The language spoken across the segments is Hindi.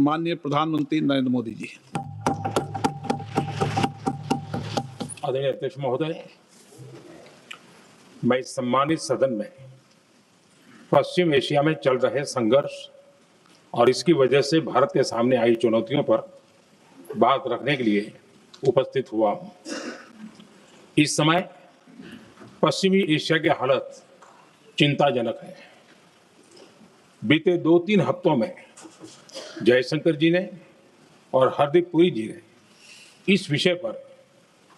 माननीय प्रधानमंत्री नरेंद्र मोदी जी। आदरणीय अध्यक्ष महोदय, मैं इस सम्मानित सदन में पश्चिम एशिया में चल रहे संघर्ष और इसकी वजह से भारत के सामने आई चुनौतियों पर बात रखने के लिए उपस्थित हुआ हूं। इस समय पश्चिमी एशिया की हालत चिंताजनक है। बीते 2-3 हफ्तों में जयशंकर जी ने और हरदीप पुरी जी ने इस विषय पर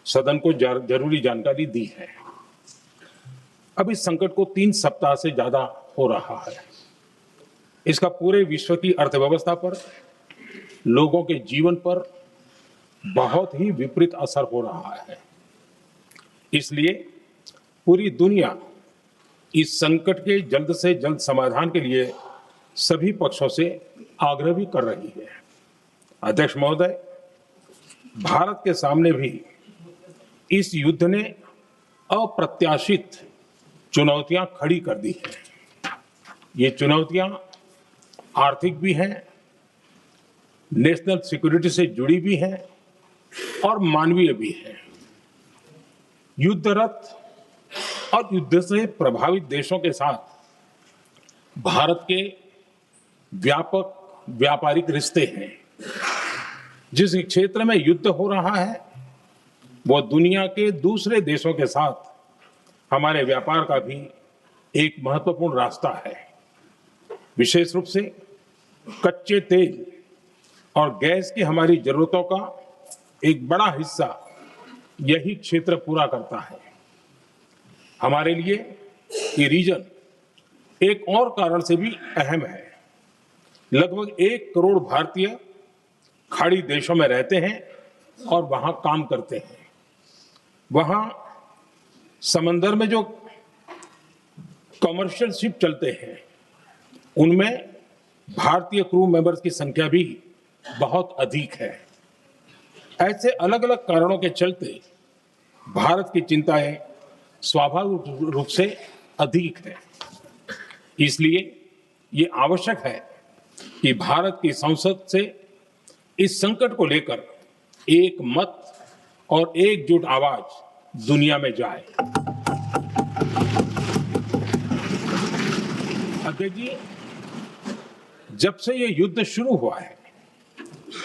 सदन को जरूरी जानकारी दी है। अब इस संकट को 3 सप्ताह से ज्यादा हो रहा है। इसका पूरे विश्व की अर्थव्यवस्था पर, लोगों के जीवन पर बहुत ही विपरीत असर हो रहा है। इसलिए पूरी दुनिया इस संकट के जल्द से जल्द समाधान के लिए सभी पक्षों से आग्रह भी कर रही है। अध्यक्ष महोदय, भारत के सामने भी इस युद्ध ने अप्रत्याशित चुनौतियां खड़ी कर दी हैं। ये चुनौतियां आर्थिक भी हैं, नेशनल सिक्योरिटी से जुड़ी भी हैं और मानवीय भी हैं। युद्धरत और युद्ध से प्रभावित देशों के साथ भारत के व्यापक व्यापारिक रिश्ते हैं। जिस क्षेत्र में युद्ध हो रहा है वो दुनिया के दूसरे देशों के साथ हमारे व्यापार का भी एक महत्वपूर्ण रास्ता है। विशेष रूप से कच्चे तेल और गैस की हमारी जरूरतों का एक बड़ा हिस्सा यही क्षेत्र पूरा करता है। हमारे लिए ये रीजन एक और कारण से भी अहम है। लगभग 1 करोड़ भारतीय खाड़ी देशों में रहते हैं और वहां काम करते हैं। वहां समंदर में जो कमर्शियल शिप चलते हैं उनमें भारतीय क्रू मेंबर्स की संख्या भी बहुत अधिक है। ऐसे अलग अलग कारणों के चलते भारत की चिंताएं स्वाभाविक रूप से अधिक है। इसलिए ये आवश्यक है कि भारत की संसद से इस संकट को लेकर एक मत और एकजुट आवाज दुनिया में जाए। अध्यक्ष जी, जब से ये युद्ध शुरू हुआ है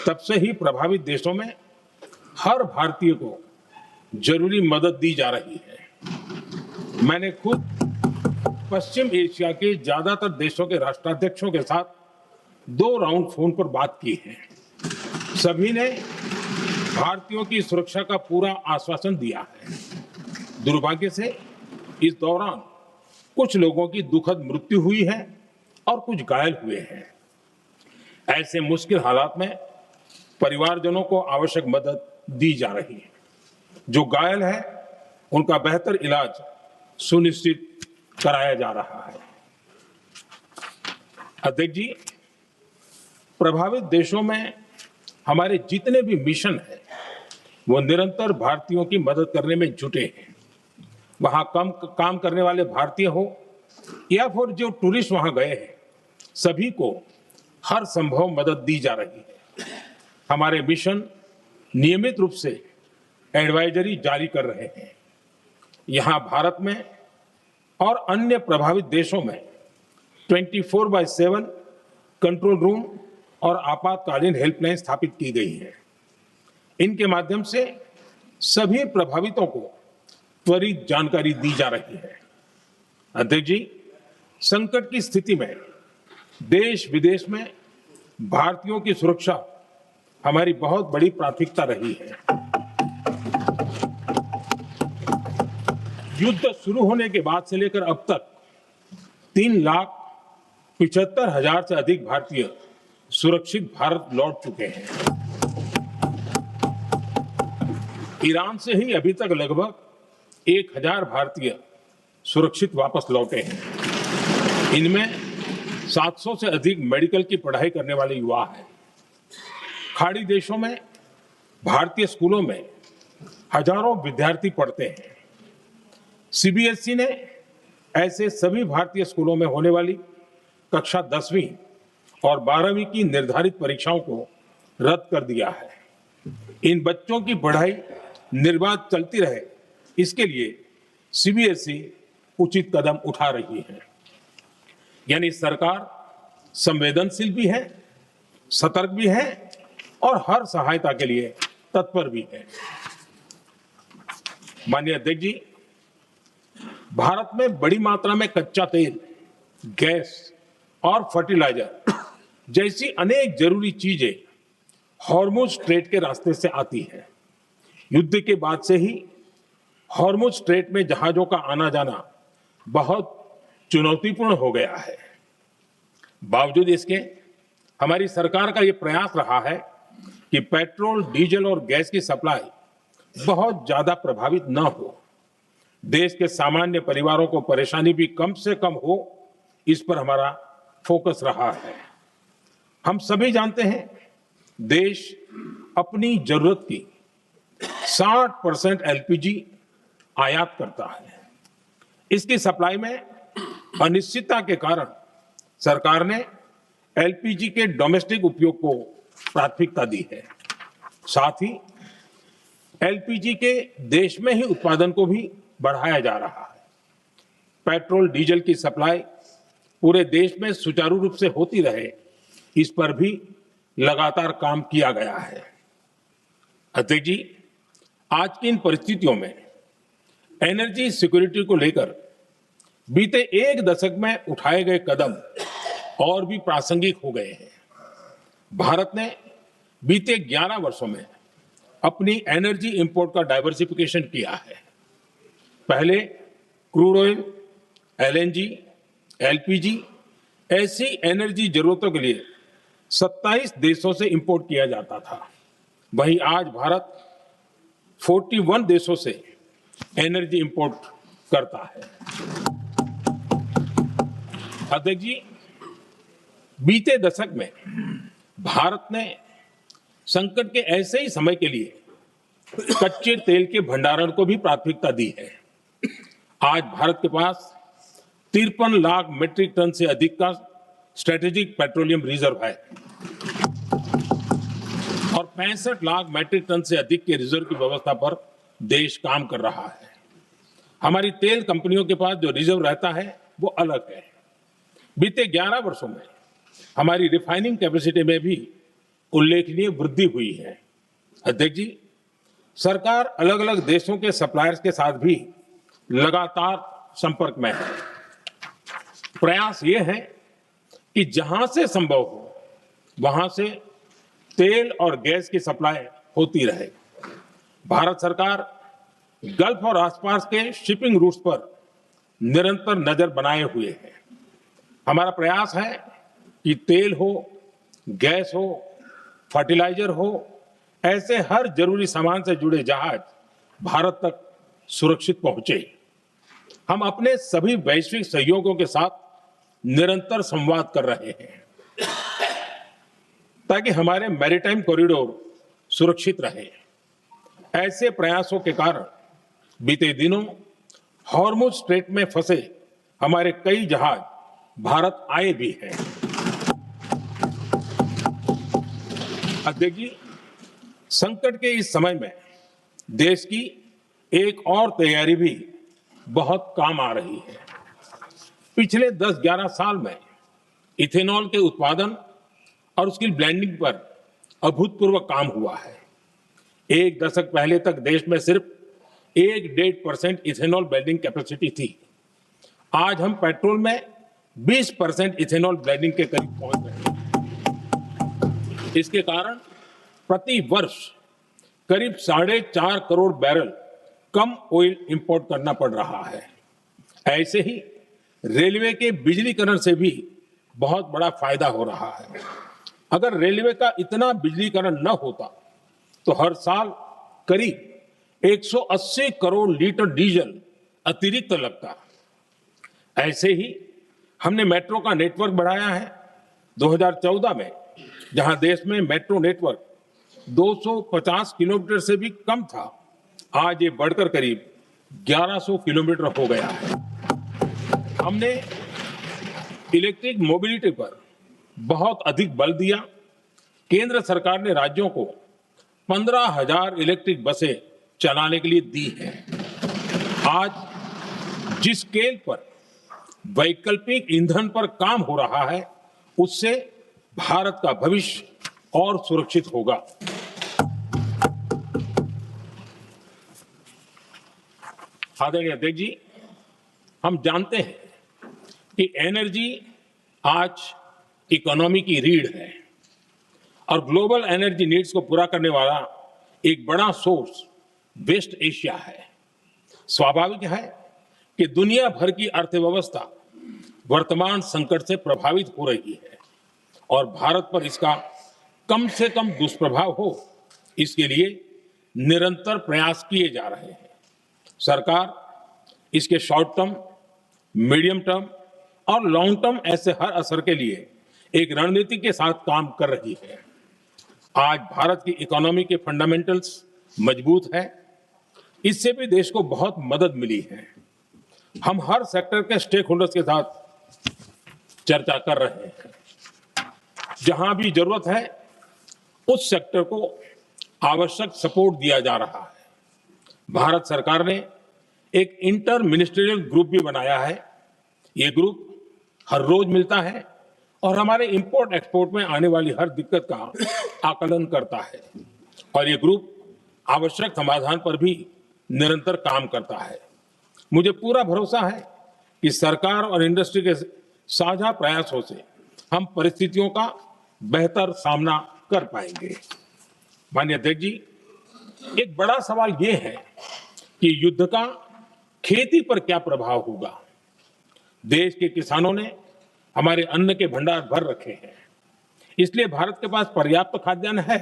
तब से ही प्रभावित देशों में हर भारतीय को जरूरी मदद दी जा रही है। मैंने खुद पश्चिम एशिया के ज्यादातर देशों के राष्ट्राध्यक्षों के साथ 2 राउंड फोन पर बात की है। सभी ने भारतीयों की सुरक्षा का पूरा आश्वासन दिया है। दुर्भाग्य से इस दौरान कुछ लोगों की दुखद मृत्यु हुई है और कुछ घायल हुए हैं। ऐसे मुश्किल हालात में परिवारजनों को आवश्यक मदद दी जा रही है। जो घायल है उनका बेहतर इलाज सुनिश्चित कराया जा रहा है। अध्यक्ष जी, प्रभावित देशों में हमारे जितने भी मिशन हैं वो निरंतर भारतीयों की मदद करने में जुटे हैं। वहां काम करने वाले भारतीय हो या फिर जो टूरिस्ट वहां गए हैं, सभी को हर संभव मदद दी जा रही है। हमारे मिशन नियमित रूप से एडवाइजरी जारी कर रहे हैं। यहां भारत में और अन्य प्रभावित देशों में 24/7 कंट्रोल रूम और आपातकालीन हेल्पलाइन स्थापित की गई है। इनके माध्यम से सभी प्रभावितों को त्वरित जानकारी दी जा रही है। अध्यक्ष जी, संकट की स्थिति में देश विदेश में भारतीयों की सुरक्षा हमारी बहुत बड़ी प्राथमिकता रही है। युद्ध शुरू होने के बाद से लेकर अब तक 3,75,000 से अधिक भारतीय सुरक्षित भारत लौट चुके हैं। ईरान से ही अभी तक लगभग 1,000 भारतीय सुरक्षित वापस लौटे हैं। इनमें 700 से अधिक मेडिकल की पढ़ाई करने वाले युवा हैं। खाड़ी देशों में भारतीय स्कूलों में हजारों विद्यार्थी पढ़ते हैं। सीबीएसई ने ऐसे सभी भारतीय स्कूलों में होने वाली कक्षा 10वीं और 12वीं की निर्धारित परीक्षाओं को रद्द कर दिया है। इन बच्चों की पढ़ाई निर्बाध चलती रहे, इसके लिए सीबीएसई उचित कदम उठा रही है। यानी सरकार संवेदनशील भी है, सतर्क भी है और हर सहायता के लिए तत्पर भी है। माननीय अध्यक्ष जी, भारत में बड़ी मात्रा में कच्चा तेल, गैस और फर्टिलाइजर जैसी अनेक जरूरी चीजें हॉर्मुज स्ट्रेट के रास्ते से आती हैं। युद्ध के बाद से ही हॉर्मुज स्ट्रेट में जहाजों का आना जाना बहुत चुनौतीपूर्ण हो गया है। बावजूद इसके हमारी सरकार का यह प्रयास रहा है कि पेट्रोल, डीजल और गैस की सप्लाई बहुत ज्यादा प्रभावित न हो। देश के सामान्य परिवारों को परेशानी भी कम से कम हो, इस पर हमारा फोकस रहा है। हम सभी जानते हैं, देश अपनी जरूरत की 60% एलपीजी आयात करता है। इसकी सप्लाई में अनिश्चितता के कारण सरकार ने एलपीजी के डोमेस्टिक उपयोग को प्राथमिकता दी है। साथ ही एलपीजी के देश में ही उत्पादन को भी बढ़ाया जा रहा है। पेट्रोल, डीजल की सप्लाई पूरे देश में सुचारू रूप से होती रहे, इस पर भी लगातार काम किया गया है। अध्यक्ष जी, आज की इन परिस्थितियों में एनर्जी सिक्योरिटी को लेकर बीते एक दशक में उठाए गए कदम और भी प्रासंगिक हो गए हैं। भारत ने बीते 11 वर्षों में अपनी एनर्जी इंपोर्ट का डाइवर्सिफिकेशन किया है। पहले क्रूड ऑयल, एलएनजी, एलपीजी ऐसी एनर्जी जरूरतों के लिए 27 देशों से इंपोर्ट किया जाता था। वहीं आज भारत 41 देशों से एनर्जी इंपोर्ट करता है। अध्यक्ष जी, बीते दशक में भारत ने संकट के ऐसे ही समय के लिए कच्चे तेल के भंडारण को भी प्राथमिकता दी है। आज भारत के पास 53 लाख मीट्रिक टन से अधिक का स्ट्रेटेजिक पेट्रोलियम रिजर्व है और 65 लाख मीट्रिक टन से अधिक के रिजर्व की व्यवस्था पर देश काम कर रहा है। हमारी तेल कंपनियों के पास जो रिजर्व रहता है वो अलग है। बीते 11 वर्षों में हमारी रिफाइनिंग कैपेसिटी में भी उल्लेखनीय वृद्धि हुई है। अध्यक्ष जी, सरकार अलग अलग देशों के सप्लायर्स के साथ भी लगातार संपर्क में है। प्रयास ये है कि जहां से संभव हो वहां से तेल और गैस की सप्लाई होती रहे। भारत सरकार गल्फ और आसपास के शिपिंग रूट्स पर निरंतर नजर बनाए हुए है। हमारा प्रयास है कि तेल हो, गैस हो, फर्टिलाइजर हो, ऐसे हर जरूरी सामान से जुड़े जहाज भारत तक सुरक्षित पहुंचे। हम अपने सभी वैश्विक सहयोगियों के साथ निरंतर संवाद कर रहे हैं ताकि हमारे मैरीटाइम कॉरिडोर सुरक्षित रहे। ऐसे प्रयासों के कारण बीते दिनों हॉर्मुज स्ट्रेट में फंसे हमारे कई जहाज भारत आए भी हैं। अध्यक्ष जी, संकट के इस समय में देश की एक और तैयारी भी बहुत काम आ रही है। पिछले 10-11 साल में इथेनॉल के उत्पादन और उसकी ब्लेंडिंग पर अभूतपूर्व काम हुआ है। एक दशक पहले तक देश में सिर्फ 1-1.5% इथेनॉल ब्लेंडिंग कैपेसिटी थी। आज हम पेट्रोल में 20% इथेनॉल ब्लेंडिंग के करीब पहुंच रहे हैं। इसके कारण प्रति वर्ष करीब 4.5 करोड़ बैरल कम ऑयल इंपोर्ट करना पड़ रहा है। ऐसे ही रेलवे के बिजलीकरण से भी बहुत बड़ा फायदा हो रहा है। अगर रेलवे का इतना बिजलीकरण न होता तो हर साल करीब 180 करोड़ लीटर डीजल अतिरिक्त लगता। ऐसे ही हमने मेट्रो का नेटवर्क बढ़ाया है। 2014 में जहां देश में मेट्रो नेटवर्क 250 किलोमीटर से भी कम था, आज ये बढ़कर करीब 1100 किलोमीटर हो गया है। हमने इलेक्ट्रिक मोबिलिटी पर बहुत अधिक बल दिया। केंद्र सरकार ने राज्यों को 15,000 इलेक्ट्रिक बसें चलाने के लिए दी हैं। आज जिस स्केल पर वैकल्पिक ईंधन पर काम हो रहा है, उससे भारत का भविष्य और सुरक्षित होगा। आदरणीय अध्यक्ष जी, हम जानते हैं कि एनर्जी आज इकोनॉमी की रीढ़ है और ग्लोबल एनर्जी नीड्स को पूरा करने वाला एक बड़ा सोर्स वेस्ट एशिया है। स्वाभाविक है कि दुनिया भर की अर्थव्यवस्था वर्तमान संकट से प्रभावित हो रही है और भारत पर इसका कम से कम दुष्प्रभाव हो, इसके लिए निरंतर प्रयास किए जा रहे हैं। सरकार इसके शॉर्ट टर्म, मीडियम टर्म और लॉन्ग टर्म ऐसे हर असर के लिए एक रणनीति के साथ काम कर रही है। आज भारत की इकोनॉमी के फंडामेंटल्स मजबूत है, इससे भी देश को बहुत मदद मिली है। हम हर सेक्टर के स्टेक होल्डर्स के साथ चर्चा कर रहे हैं। जहां भी जरूरत है उस सेक्टर को आवश्यक सपोर्ट दिया जा रहा है। भारत सरकार ने एक इंटर मिनिस्ट्रियल ग्रुप भी बनाया है। ये ग्रुप हर रोज मिलता है और हमारे इंपोर्ट एक्सपोर्ट में आने वाली हर दिक्कत का आकलन करता है और ये ग्रुप आवश्यक समाधान पर भी निरंतर काम करता है। मुझे पूरा भरोसा है कि सरकार और इंडस्ट्री के साझा प्रयासों से हम परिस्थितियों का बेहतर सामना कर पाएंगे। माननीय अध्यक्ष जी, एक बड़ा सवाल ये है कि युद्ध का खेती पर क्या प्रभाव होगा। देश के किसानों ने हमारे अन्न के भंडार भर रखे हैं, इसलिए भारत के पास पर्याप्त खाद्यान्न है।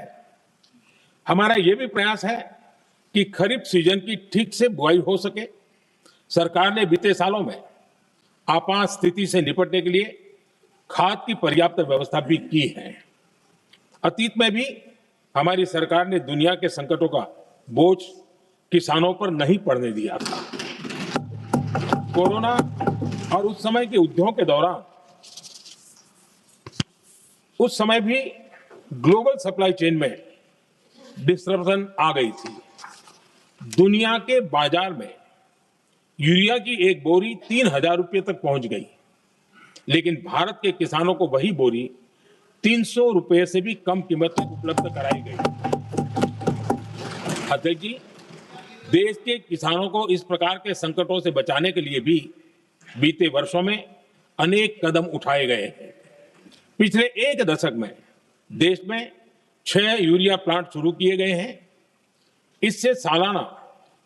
हमारा यह भी प्रयास है कि खरीफ सीजन की ठीक से बुआई हो सके। सरकार ने बीते सालों में आपात स्थिति से निपटने के लिए खाद की पर्याप्त व्यवस्था भी की है। अतीत में भी हमारी सरकार ने दुनिया के संकटों का बोझ किसानों पर नहीं पड़ने दिया था। कोरोना और उस समय के युद्धों के दौरान उस समय भी ग्लोबल सप्लाई चेन में डिस्ट्रप्शन आ गई थी। दुनिया के बाजार में यूरिया की एक बोरी 3,000 रुपये तक पहुंच गई, लेकिन भारत के किसानों को वही बोरी 300 रुपये से भी कम कीमत में उपलब्ध कराई गई। अध्यक्ष जी, देश के किसानों को इस प्रकार के संकटों से बचाने के लिए भी बीते वर्षों में अनेक कदम उठाए गए हैं। पिछले एक दशक में देश में 6 यूरिया प्लांट शुरू किए गए हैं। इससे सालाना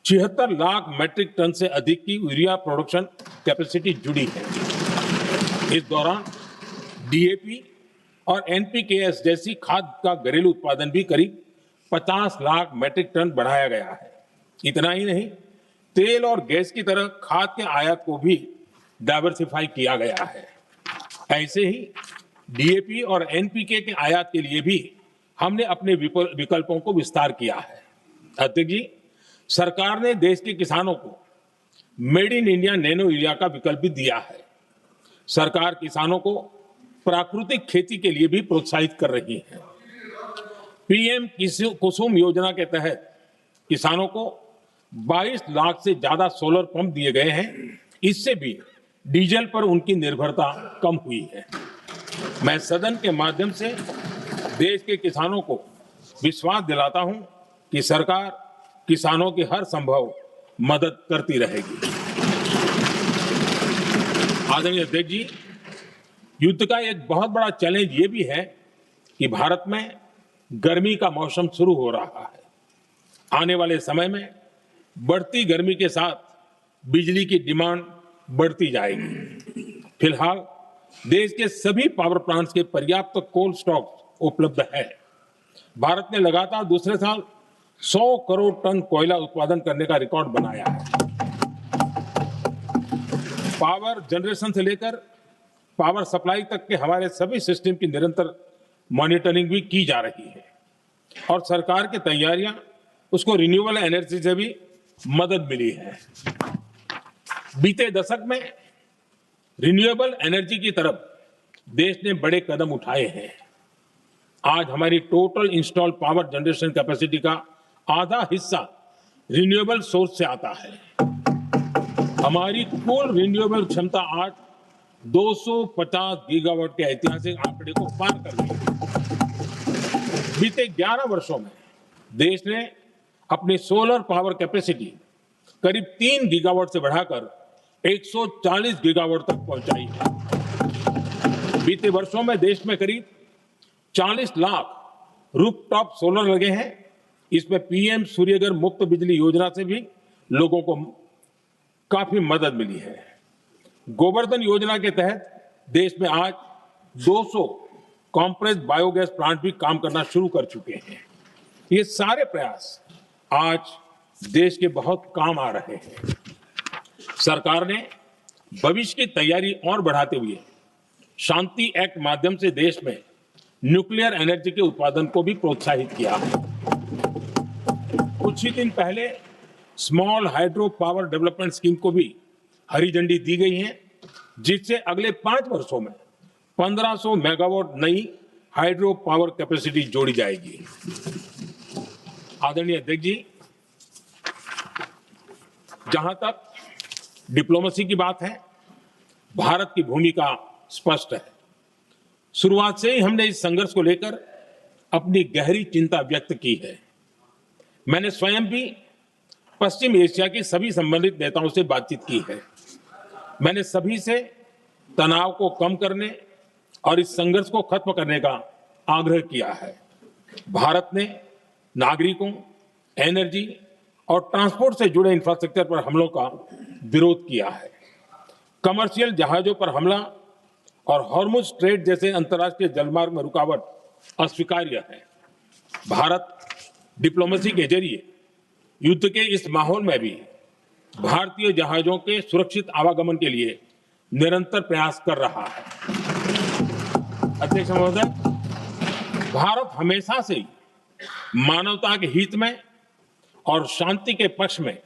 76 लाख मैट्रिक टन से अधिक की यूरिया प्रोडक्शन कैपेसिटी जुड़ी है। इस दौरान डीएपी और एनपीकेएस जैसी खाद का घरेलू उत्पादन भी करीब 50 लाख मैट्रिक टन बढ़ाया गया है। इतना ही नहीं, तेल और गैस की तरह खाद के आयात को भी डाइवर्सिफाई किया गया है। ऐसे ही डीएपी और एनपीके के आयात के लिए भी हमने अपने विकल्पों को विस्तार किया है। अध्यक्ष जी, सरकार ने देश के किसानों को made in India nano urea का विकल्प भी दिया है। सरकार किसानों को प्राकृतिक खेती के लिए भी प्रोत्साहित कर रही है। पीएम कुसुम योजना के तहत किसानों को 22 लाख से ज्यादा सोलर पंप दिए गए हैं। इससे भी डीजल पर उनकी निर्भरता कम हुई है। मैं सदन के माध्यम से देश के किसानों को विश्वास दिलाता हूं कि सरकार किसानों की हर संभव मदद करती रहेगी। आदरणीय अध्यक्ष जी, युद्ध का एक बहुत बड़ा चैलेंज ये भी है कि भारत में गर्मी का मौसम शुरू हो रहा है। आने वाले समय में बढ़ती गर्मी के साथ बिजली की डिमांड बढ़ती जाएगी। फिलहाल देश के सभी पावर प्लांट्स के पर्याप्त कोल स्टॉक उपलब्ध है। भारत ने लगातार दूसरे साल 100 करोड़ टन कोयला उत्पादन करने का रिकॉर्ड बनाया है। पावर जनरेशन से लेकर पावर सप्लाई तक के हमारे सभी सिस्टम की निरंतर मॉनिटरिंग भी की जा रही है और सरकार की तैयारियां उसको रिन्यूएबल एनर्जी से भी मदद मिली है। बीते दशक में रिन्यूएबल एनर्जी की तरफ देश ने बड़े कदम उठाए हैं। आज हमारी total install power generation capacity का आधा हिस्सा रिन्यूएबल सोर्स से आता है। हमारी कुल रिन्यूएबल क्षमता आज 250 गीगावाट के ऐतिहासिक आंकड़े को पार कर गई है। बीते 11 वर्षों में देश ने अपनी सोलर पावर कैपेसिटी करीब 3 गीगावाट से बढ़ाकर 140 गीगावाट तक पहुंचाई है। बीते वर्षों में देश में करीब 40 लाख रूफटॉप सोलर लगे हैं। इसमें पीएम सूर्यघर मुफ्त बिजली योजना से भी लोगों को काफी मदद मिली है। गोवर्धन योजना के तहत देश में आज 200 कॉम्प्रेस्ड बायोगैस प्लांट भी काम करना शुरू कर चुके हैं। ये सारे प्रयास आज देश के बहुत काम आ रहे हैं। सरकार ने भविष्य की तैयारी और बढ़ाते हुए शांति एक्ट माध्यम से देश में न्यूक्लियर एनर्जी के उत्पादन को भी प्रोत्साहित किया है। कुछ ही दिन पहले small hydro power development scheme को भी हरी झंडी दी गई है, जिससे अगले 5 वर्षों में 1500 मेगावाट नई हाइड्रो पावर कैपेसिटी जोड़ी जाएगी। आदरणीय अध्यक्ष जी, जहां तक डिप्लोमेसी की बात है, भारत की भूमिका स्पष्ट है। शुरुआत से ही हमने इस संघर्ष को लेकर अपनी गहरी चिंता व्यक्त की है। मैंने स्वयं भी पश्चिम एशिया के सभी संबंधित नेताओं से बातचीत की है। मैंने सभी से तनाव को कम करने और इस संघर्ष को खत्म करने का आग्रह किया है। भारत ने नागरिकों, एनर्जी और ट्रांसपोर्ट से जुड़े इंफ्रास्ट्रक्चर पर हमलों का विरोध किया है। कमर्शियल जहाजों पर हमला और हॉर्मुज स्ट्रेट जैसे अंतर्राष्ट्रीय जलमार्ग में रुकावट अस्वीकार्य है। भारत डिप्लोमेसी के जरिए युद्ध के इस माहौल में भी भारतीय जहाजों के सुरक्षित आवागमन के लिए निरंतर प्रयास कर रहा है। अध्यक्ष महोदय, भारत हमेशा से ही मानवता के हित में और शांति के पक्ष में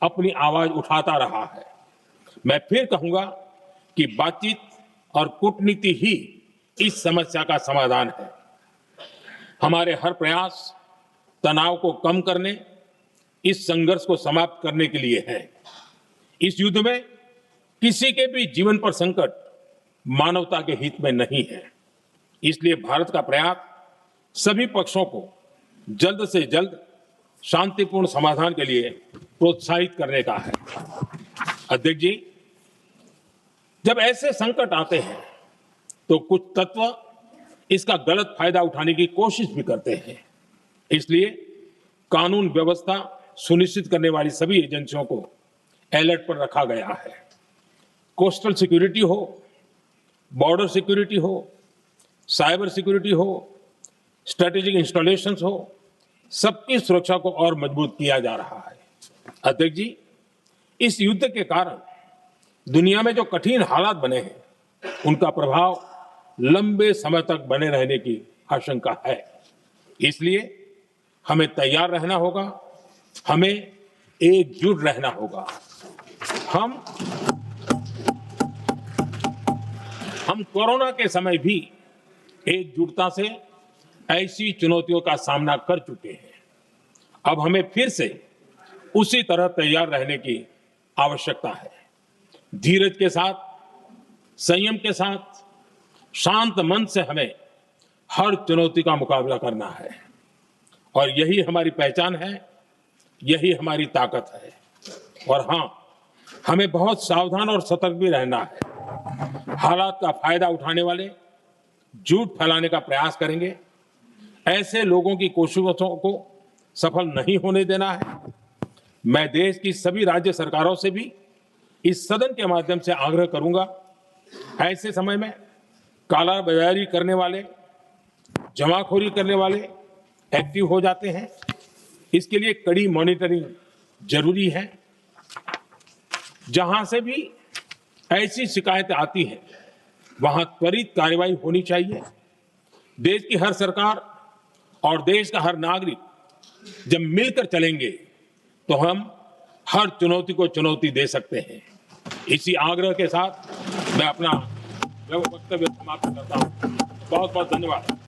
अपनी आवाज उठाता रहा है। मैं फिर कहूंगा कि बातचीत और कूटनीति ही इस समस्या का समाधान है। हमारे हर प्रयास तनाव को कम करने, इस संघर्ष को समाप्त करने के लिए है। इस युद्ध में किसी के भी जीवन पर संकट मानवता के हित में नहीं है। इसलिए भारत का प्रयास सभी पक्षों को जल्द से जल्द शांतिपूर्ण समाधान के लिए प्रोत्साहित करने का है। अध्यक्ष जी, जब ऐसे संकट आते हैं तो कुछ तत्व इसका गलत फायदा उठाने की कोशिश भी करते हैं। इसलिए कानून व्यवस्था सुनिश्चित करने वाली सभी एजेंसियों को अलर्ट पर रखा गया है। कोस्टल सिक्योरिटी हो, बॉर्डर सिक्योरिटी हो, साइबर सिक्योरिटी हो, स्ट्रेटेजिक इंस्टॉलेशंस हो, सबकी सुरक्षा को और मजबूत किया जा रहा है। अध्यक्ष जी, इस युद्ध के कारण दुनिया में जो कठिन हालात बने हैं, उनका प्रभाव लंबे समय तक बने रहने की आशंका है। इसलिए हमें तैयार रहना होगा, हमें एकजुट रहना होगा। हम कोरोना के समय भी एकजुटता से ऐसी चुनौतियों का सामना कर चुके हैं। अब हमें फिर से उसी तरह तैयार रहने की आवश्यकता है। धीरज के साथ, संयम के साथ, शांत मन से हमें हर चुनौती का मुकाबला करना है। और यही हमारी पहचान है, यही हमारी ताकत है। और हाँ, हमें बहुत सावधान और सतर्क भी रहना है। हालात का फायदा उठाने वाले झूठ फैलाने का प्रयास करेंगे, ऐसे लोगों की कोशिशों को सफल नहीं होने देना है। मैं देश की सभी राज्य सरकारों से भी इस सदन के माध्यम से आग्रह करूंगा, ऐसे समय में कालाबाजारी करने वाले, जमाखोरी करने वाले एक्टिव हो जाते हैं। इसके लिए कड़ी मॉनिटरिंग जरूरी है। जहां से भी ऐसी शिकायतें आती हैं, वहां त्वरित कार्रवाई होनी चाहिए। देश की हर सरकार और देश का हर नागरिक जब मिलकर चलेंगे तो हम हर चुनौती को चुनौती दे सकते हैं। इसी आग्रह के साथ मैं अपना मैं वो वक्तव्य समाप्त करता हूँ। बहुत बहुत धन्यवाद।